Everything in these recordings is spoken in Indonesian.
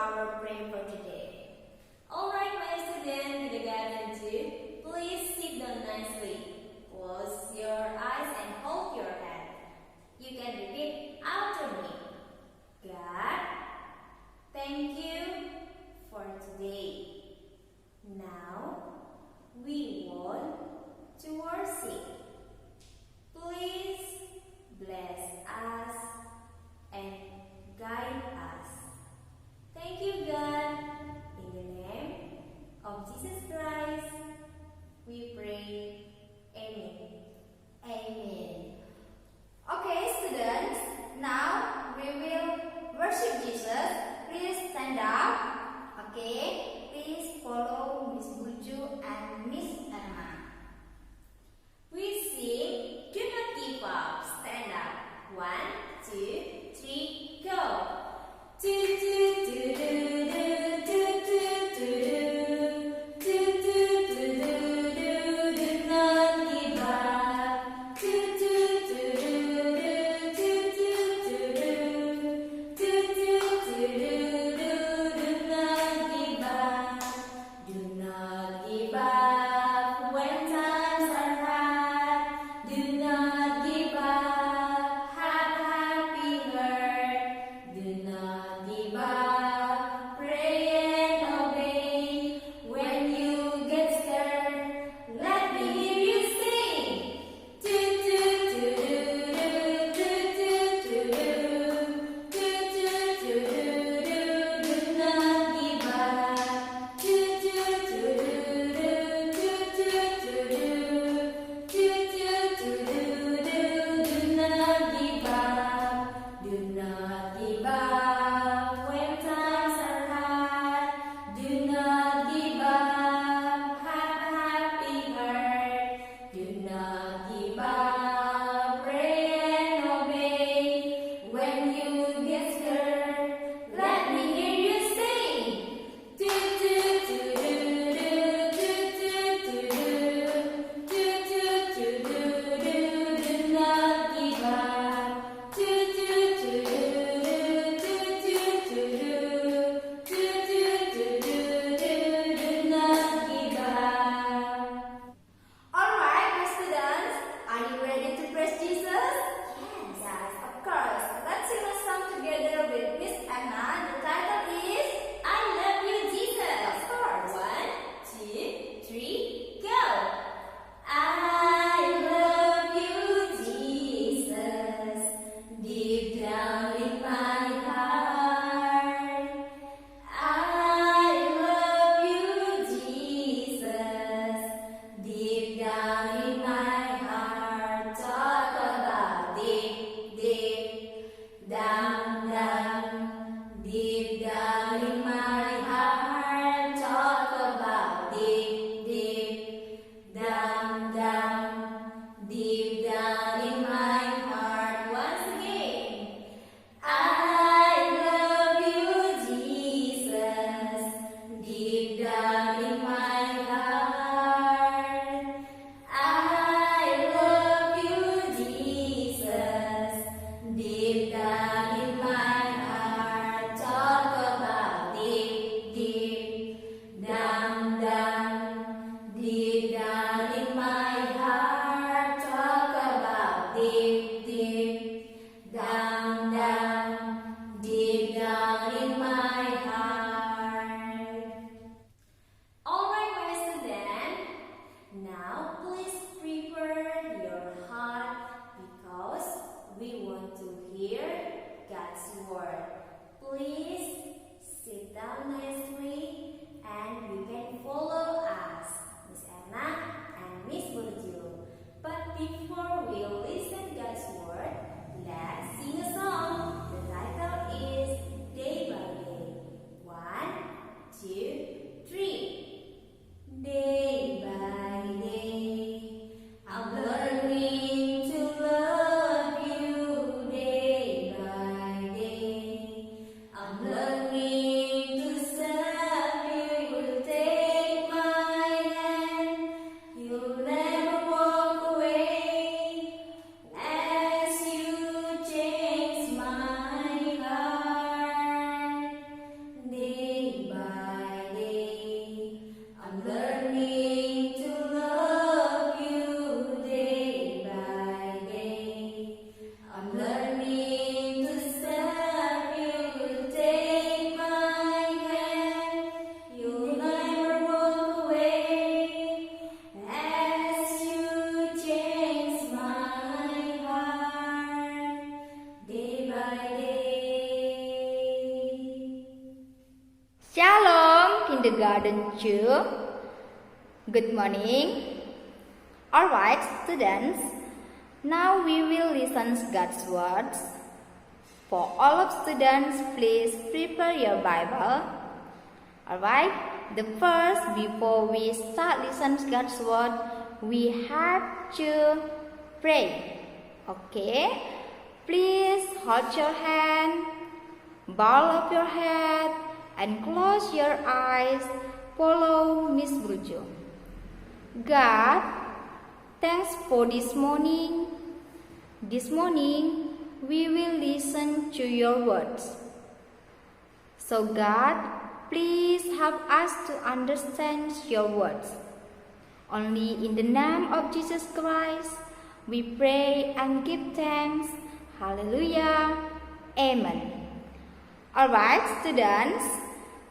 our prayer for today. Alright, my students, kindergarten 2, please sit down nicely. Close your eyes and hold your head. You can repeat after me. God, thank you for today. Now, we want to worship. Please bless us and guide us. Thank you, God. In the name of Jesus Christ, we pray. Amen. Amen. Okay, students, now we will worship Jesus. Please stand up. Okay, please follow Miss Buju and Miss Emma. We sing Do Not Give Up. Stand up. 1, 2, 3, go. Do do do do do do do do do do do do. Do not give up. Do do do do do do do do do do do. Do not give up. Do not give up when times are hard. Do not give up. Have a happy heart. Do not give up. Pray and obey. When you get scared, let me hear you sing. Do do do do do do do do do do do do. Do not give up. Do do do do do do do do do do do. Do not give up. Do not give up when times are hard. Do not give up. Have a happy heart. Do not give up. Pray and obey. When you get scared, let me hear you sing. Do do do do do do do do do do do do. Do not give up. Do do do do do do do do do do. Do not give up. Alright, my students, are you ready to praise Jesus? Yes, of course. Let's sing a song together with Miss Anna. The title is I Love You, Jesus. Of course. 1, 2, 3, go. I love you, Jesus, deep down in my heart. I love you, Jesus, deep down in my heart. Talk about deep, deep, down, down, deep down in my heart. Talk about deep, deep, down, down, deep down in my heart. Once again. I love you, Jesus, deep down in my heart. I love you, Jesus, deep down in my heart. Talk about deep, deep, down, down, deep down in my heart. Talk about deep, deep, down, down, deep down in my heart. Alright, my student. Now please prepare your heart because we want to hear God's word. Please sit down nicely and you can follow us, Miss Anna and Miss Burju. But before we listen God's word, let's sing a song. The title is Day by Day. 1, 2, 3. Day by day, I'm learning to love you. Day by day, I'm learning the garden too? Good morning. Alright, students. Now we will listen God's words. For all of students, please prepare your Bible. Alright, the first, before we start listen God's word, we have to pray. Okay, please hold your hand, bow up your head, and close your eyes. Follow Miss Burjo. God, thanks for this morning. This morning, we will listen to your words. So God, please help us to understand your words. Only in the name of Jesus Christ, we pray and give thanks. Hallelujah. Amen. Alright, students.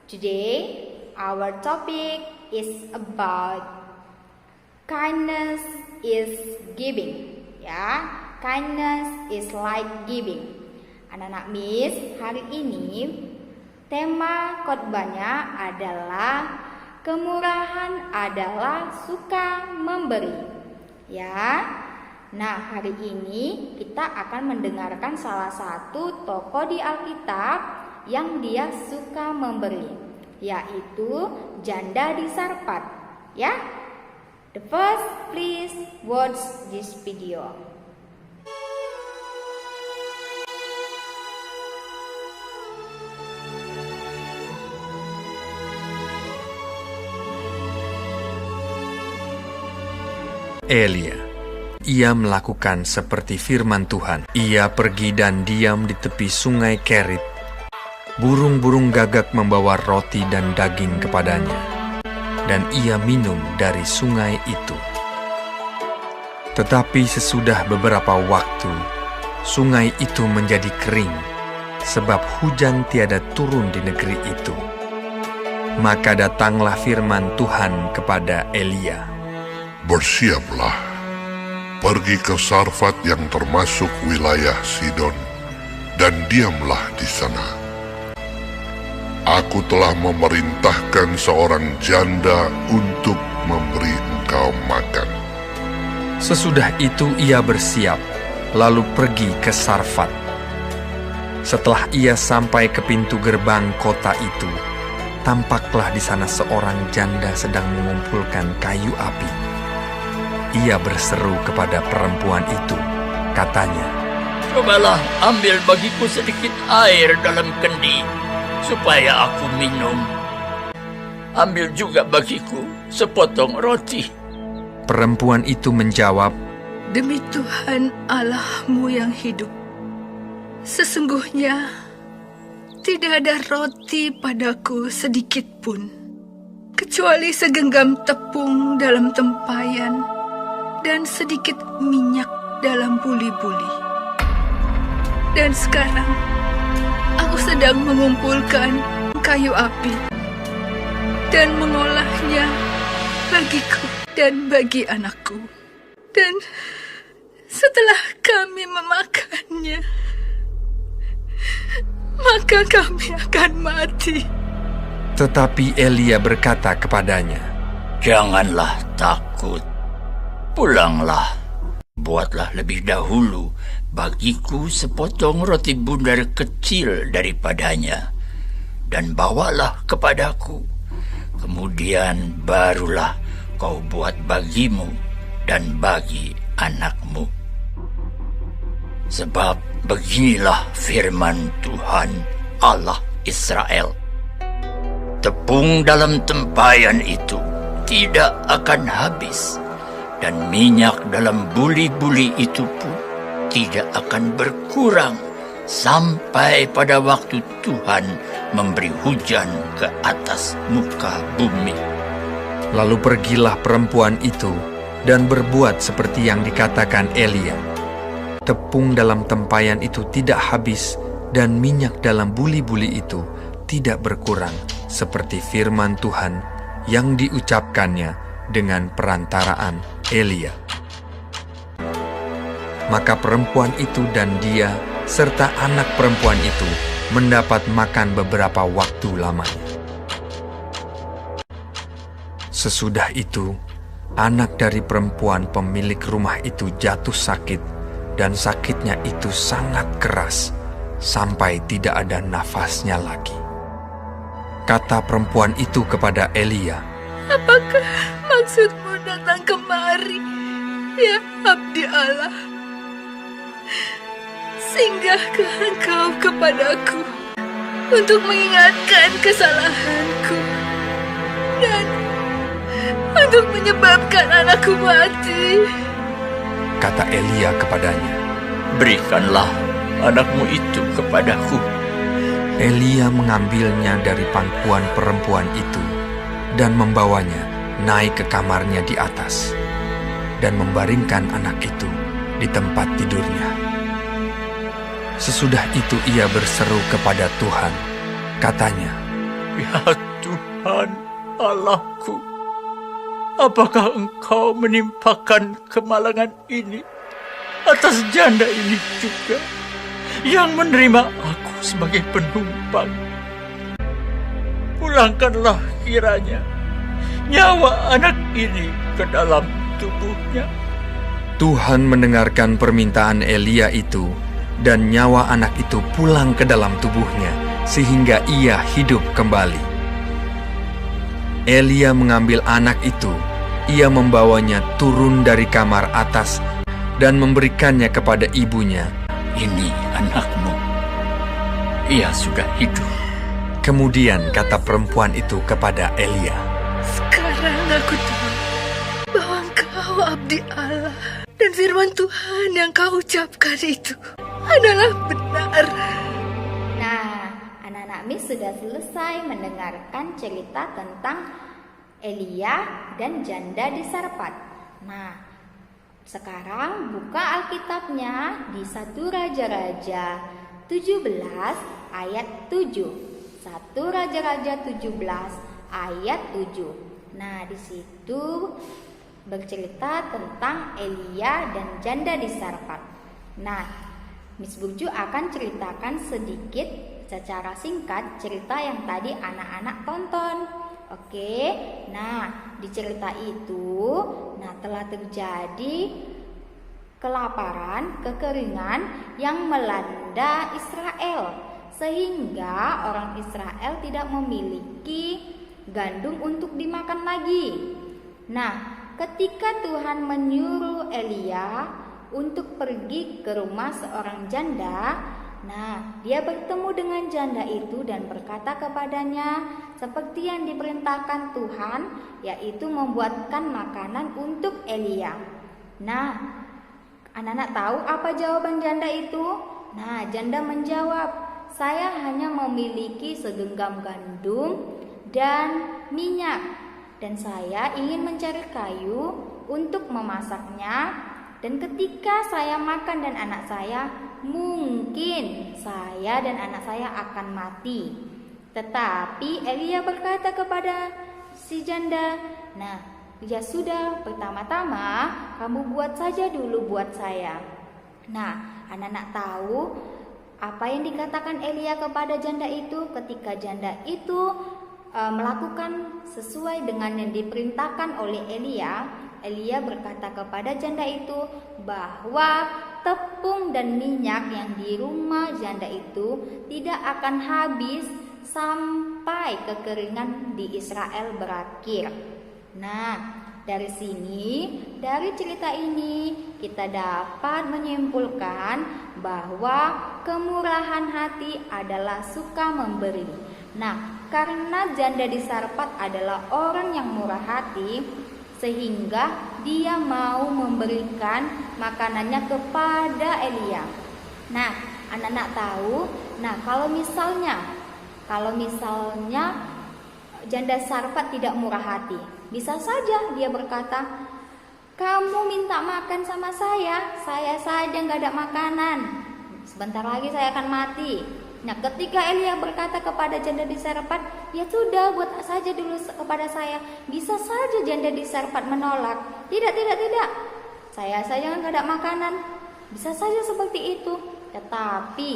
Today, our topic is about kindness is giving. Ya, kindness is like giving. Anak-anak Miss, hari ini tema khotbahnya adalah kemurahan adalah suka memberi. Ya. Nah, hari ini kita akan mendengarkan salah satu tokoh di Alkitab yang dia suka memberi, yaitu janda di Sarfat. Ya. The first, please watch this video. Elia. Ia melakukan seperti firman Tuhan. Ia pergi dan diam di tepi sungai Kerit. Burung-burung gagak membawa roti dan daging kepadanya, dan ia minum dari sungai itu. Tetapi sesudah beberapa waktu, sungai itu menjadi kering, sebab hujan tiada turun di negeri itu. Maka datanglah firman Tuhan kepada Elia. Bersiaplah, pergi ke Sarfat yang termasuk wilayah Sidon, dan diamlah di sana. Aku telah memerintahkan seorang janda untuk memberi engkau makan. Sesudah itu ia bersiap, lalu pergi ke Sarfat. Setelah ia sampai ke pintu gerbang kota itu, tampaklah di sana seorang janda sedang mengumpulkan kayu api. Ia berseru kepada perempuan itu, katanya, "Cobalah ambil bagiku sedikit air dalam kendi, supaya aku minum. Ambil juga bagiku sepotong roti." Perempuan itu menjawab, "Demi Tuhan Allahmu yang hidup, sesungguhnya tidak ada roti padaku sedikit pun, kecuali segenggam tepung dalam tempayan dan sedikit minyak dalam buli-buli. Dan sekarang aku sedang mengumpulkan kayu api dan mengolahnya bagiku dan bagi anakku. Dan setelah kami memakannya, maka kami akan mati." Tetapi Elia berkata kepadanya, "Janganlah takut. Pulanglah, buatlah lebih dahulu bagiku sepotong roti bundar kecil daripadanya, dan bawalah kepadaku. Kemudian barulah kau buat bagimu dan bagi anakmu. Sebab beginilah firman Tuhan Allah Israel. Tepung dalam tempayan itu tidak akan habis, dan minyak dalam buli-buli itu pun tidak akan berkurang sampai pada waktu Tuhan memberi hujan ke atas muka bumi." Lalu pergilah perempuan itu dan berbuat seperti yang dikatakan Elia. Tepung dalam tempayan itu tidak habis, dan minyak dalam buli-buli itu tidak berkurang, seperti firman Tuhan yang diucapkannya dengan perantaraan Elia. Maka perempuan itu dan dia serta anak perempuan itu mendapat makan beberapa waktu lamanya. Sesudah itu, anak dari perempuan pemilik rumah itu jatuh sakit, dan sakitnya itu sangat keras, sampai tidak ada nafasnya lagi. Kata perempuan itu kepada Elia, Apakah maksudmu datang kemari, ya abdi Allah? Singgahkah engkau kepadaku untuk mengingatkan kesalahanku dan untuk menyebabkan anakku mati? kata Elia kepadanya. Berikanlah anakmu itu kepadaku. Elia mengambilnya dari pangkuan perempuan itu dan membawanya naik ke kamarnya di atas dan membaringkan anak itu di tempat tidurnya. Sesudah itu ia berseru kepada Tuhan, katanya, Ya Tuhan Allahku, apakah engkau menimpakan kemalangan ini atas janda ini juga, yang menerima aku sebagai penumpang? Pulangkanlah kiranya nyawa anak ini ke dalam tubuhnya. Tuhan mendengarkan permintaan Elia itu, dan nyawa anak itu pulang ke dalam tubuhnya, sehingga ia hidup kembali. Elia mengambil anak itu, ia membawanya turun dari kamar atas dan memberikannya kepada ibunya. Ini anakmu, ia sudah hidup. Kemudian kata perempuan itu kepada Elia, Sekarang aku tahu bahwa engkau abdi Allah, dan firman Tuhan yang kau ucapkan itu adalah benar. Nah, anak-anak Miss sudah selesai mendengarkan cerita tentang Elia dan janda di Sarfat. Nah, sekarang buka Alkitabnya di 1 Raja-Raja 17 ayat 7. 1 Raja-Raja 17 ayat 7. Nah, di situ bercerita tentang Elia dan janda di Sarfat. Nah, Miss Burju akan ceritakan sedikit secara singkat cerita yang tadi anak-anak tonton. Oke, nah di cerita itu, telah terjadi kelaparan, kekeringan yang melanda Israel, sehingga orang Israel tidak memiliki gandum untuk dimakan lagi. Nah, ketika Tuhan menyuruh Elia untuk pergi ke rumah seorang janda, dia bertemu dengan janda itu dan berkata kepadanya seperti yang diperintahkan Tuhan, yaitu membuatkan makanan untuk Elia. Nah, anak-anak tahu apa jawaban janda itu? Nah, janda menjawab, saya hanya memiliki segenggam gandum dan minyak, dan saya ingin mencari kayu untuk memasaknya. Dan ketika saya makan dan anak saya, mungkin saya dan anak saya akan mati. Tetapi Elia berkata kepada si janda, ya sudah, pertama-tama kamu buat saja dulu buat saya. Nah, anak-anak tahu apa yang dikatakan Elia kepada janda itu ketika janda itu melakukan sesuai dengan yang diperintahkan oleh Elia. Elia berkata kepada janda itu bahwa tepung dan minyak yang di rumah janda itu tidak akan habis sampai kekeringan di Israel berakhir. Nah, dari sini, dari cerita ini kita dapat menyimpulkan bahwa kemurahan hati adalah suka memberi. Nah, karena janda di Sarfat adalah orang yang murah hati, sehingga dia mau memberikan makanannya kepada Elia. Nah, anak-anak tahu, kalau misalnya janda Sarfat tidak murah hati, bisa saja dia berkata, kamu minta makan sama saya saja nggak ada makanan, sebentar lagi saya akan mati. Nah, ketika Elia berkata kepada janda di Sarfat, ya sudah, buat saja dulu kepada saya. Bisa saja janda di Sarfat menolak. Tidak. Saya saja nggak ada makanan. Bisa saja seperti itu. Tetapi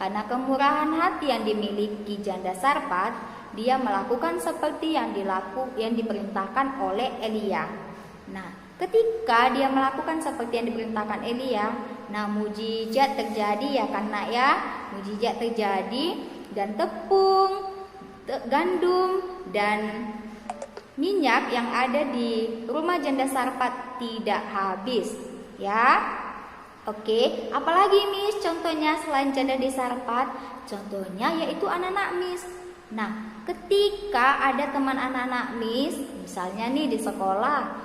karena kemurahan hati yang dimiliki janda Sarfat, dia melakukan seperti yang diperintahkan oleh Elia. Nah, ketika dia melakukan seperti yang diperintahkan Elia, nah mujizat terjadi ya kan nak ya, mujizat terjadi dan tepung, gandum dan minyak yang ada di rumah janda Sarfat tidak habis ya. Oke, apalagi Miss contohnya selain janda di Sarfat? Contohnya yaitu anak-anak Miss. Nah, ketika ada teman anak-anak Miss, misalnya nih di sekolah,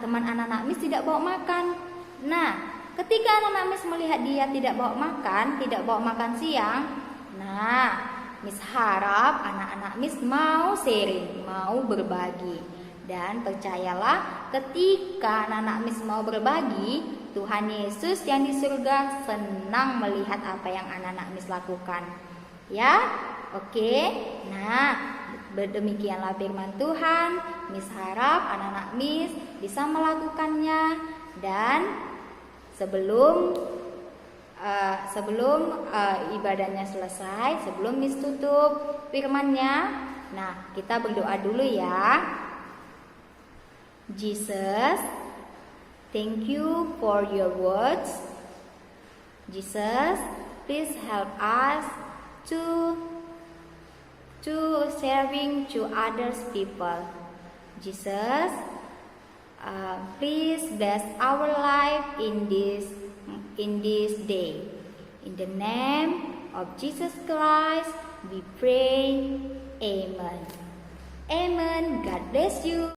teman anak-anak Miss tidak bawa makan. Nah, ketika anak-anak Miss melihat dia tidak bawa makan siang, nah, Miss harap anak-anak Miss mau sharing, mau berbagi. Dan percayalah, ketika anak-anak Miss mau berbagi, Tuhan Yesus yang di surga senang melihat apa yang anak-anak Miss lakukan. Ya, oke. Nah, demikianlah firman Tuhan. Miss harap anak-anak Miss bisa melakukannya. Dan sebelum ibadahnya selesai, sebelum Miss tutup firmannya, nah kita berdoa dulu ya. Jesus, thank you for your words. Jesus, please help us to sharing to others people. Jesus, please bless our life in this day. In the name of Jesus Christ, we pray. Amen. Amen. God bless you.